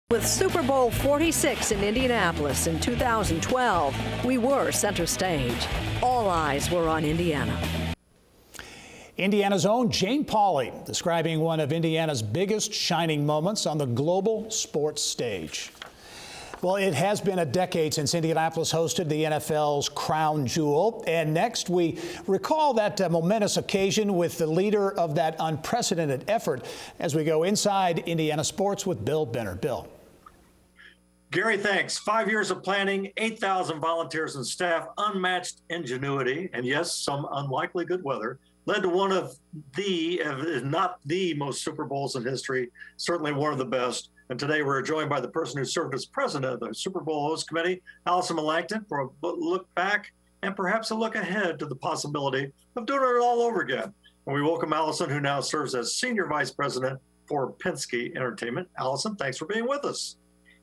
With Super Bowl 46 in Indianapolis in 2012, we were center stage. All eyes were on Indiana. Indiana's own Jane Pauley describing one of Indiana's biggest shining moments on the global sports stage. Well, it has been a decade since Indianapolis hosted the NFL's crown jewel. And next, we recall that momentous occasion with the leader of that unprecedented effort as we go inside Indiana sports with Bill Benner. Bill. Gary, thanks. 5 years of planning, 8,000 volunteers and staff, unmatched ingenuity, and yes, some unlikely good weather led to one of the, if not the most Super Bowls in history, certainly one of the best. And today we're joined by the person who served as president of the Super Bowl host committee, Allison Melangton, for a look back and perhaps a look ahead to the possibility of doing it all over again. And we welcome Allison, who now serves as senior vice president for Penske Entertainment. Allison, thanks for being with us.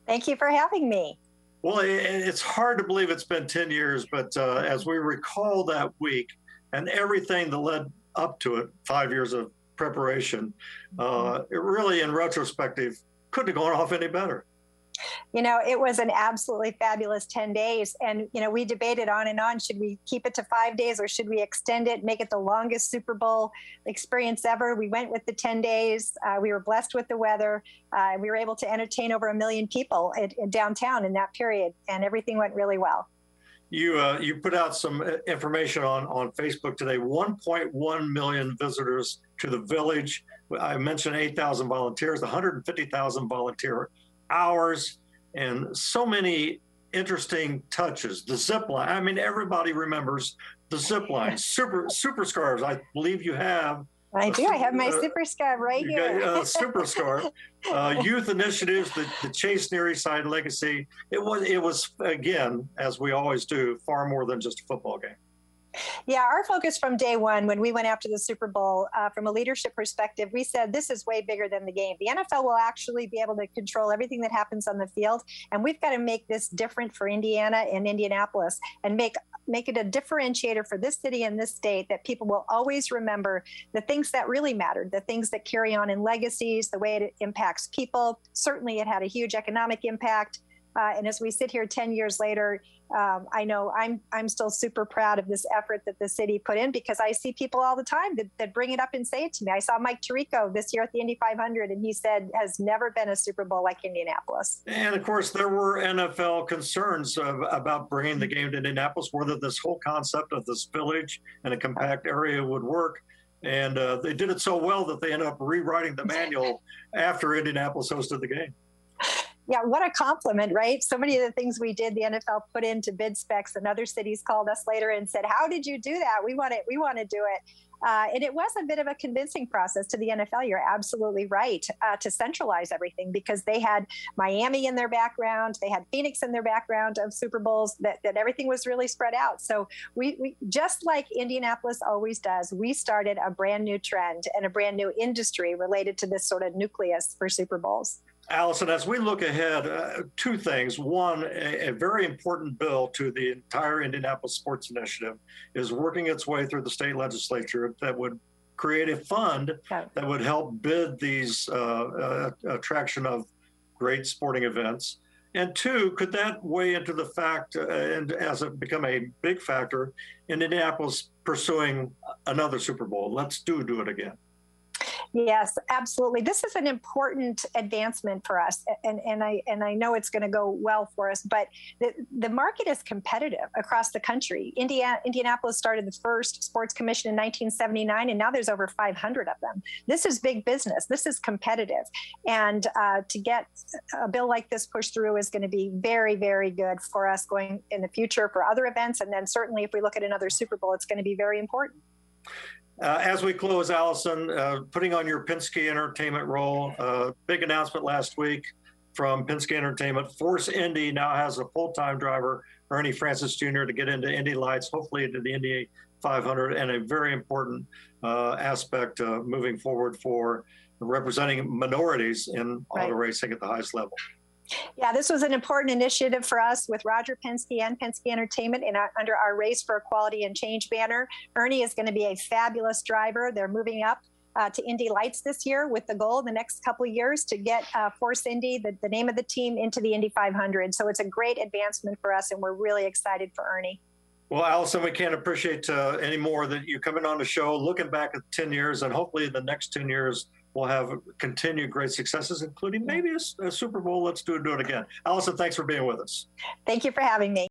Thank you for having me. Well, it's hard to believe it's been 10 years, but as we recall that week and everything that led up to it, 5 years of preparation, it really, in retrospective, couldn't have gone off any better. You know, it was an absolutely fabulous 10 days. And, you know, we debated on and on, should we keep it to 5 days or should we extend it, make it the longest Super Bowl experience ever? We went with the 10 days. We were blessed with the weather. We were able to entertain over 1 million people in downtown in that period, and everything went really well. You put out some information on Facebook today, 1.1 million visitors to the village. I mentioned 8,000 volunteers, 150,000 volunteer hours, and so many interesting touches. The zip line, I mean, everybody remembers the zip line. Super scarves, I believe you have. I do. I have my super scarf right here. Super scarf. Youth initiatives, the Chase Near East Side legacy. It was again, as we always do, far more than just a football game. Yeah, our focus from day one, when we went after the Super Bowl, from a leadership perspective, we said this is way bigger than the game. The NFL will actually be able to control everything that happens on the field, and we've got to make this different for Indiana and Indianapolis and make it a differentiator for this city and this state, that people will always remember the things that really mattered, the things that carry on in legacies, the way it impacts people. Certainly it had a huge economic impact. And as we sit here 10 years later, I know I'm still super proud of this effort that the city put in, because I see people all the time that bring it up and say it to me. I saw Mike Tirico this year at the Indy 500, and he said has never been a Super Bowl like Indianapolis. And of course, there were NFL concerns about bringing the game to Indianapolis, whether this whole concept of this village and a compact area would work. And they did it so well that they ended up rewriting the manual after Indianapolis hosted the game. Yeah, what a compliment, right? So many of the things we did, the NFL put into bid specs, and other cities called us later and said, how did you do that? We want to do it. And it was a bit of a convincing process to the NFL. You're absolutely right, to centralize everything, because they had Miami in their background. They had Phoenix in their background of Super Bowls, that everything was really spread out. So we just like Indianapolis always does, we started a brand new trend and a brand new industry related to this sort of nucleus for Super Bowls. Allison, as we look ahead, two things. One, a very important bill to the entire Indianapolis Sports Initiative is working its way through the state legislature that would create a fund that would help bid these attraction of great sporting events. And two, could that weigh into the fact, and as it become a big factor, in Indianapolis pursuing another Super Bowl? Let's do it again. Yes, absolutely. This is an important advancement for us, and I know it's going to go well for us. But the market is competitive across the country. Indianapolis started the first sports commission in 1979, and now there's over 500 of them. This is big business. This is competitive, and to get a bill like this pushed through is going to be very, very good for us going in the future for other events, and then certainly if we look at another Super Bowl, it's going to be very important. As we close, Allison, putting on your Penske Entertainment role, big announcement last week from Penske Entertainment. Force Indy now has a full-time driver, Ernie Francis Jr., to get into Indy Lights, hopefully into the Indy 500, and a very important aspect moving forward for representing minorities in auto racing at the highest level. Yeah, this was an important initiative for us with Roger Penske and Penske Entertainment under our Race for Equality and Change banner. Ernie is going to be a fabulous driver. They're moving up to Indy Lights this year with the goal in the next couple of years to get Force Indy, the name of the team, into the Indy 500. So it's a great advancement for us, and we're really excited for Ernie. Well, Allison, we can't appreciate any more that you coming on the show, looking back at 10 years, and hopefully the next 10 years we'll have continued great successes, including maybe a Super Bowl. Let's do it again. Allison, thanks for being with us. Thank you for having me.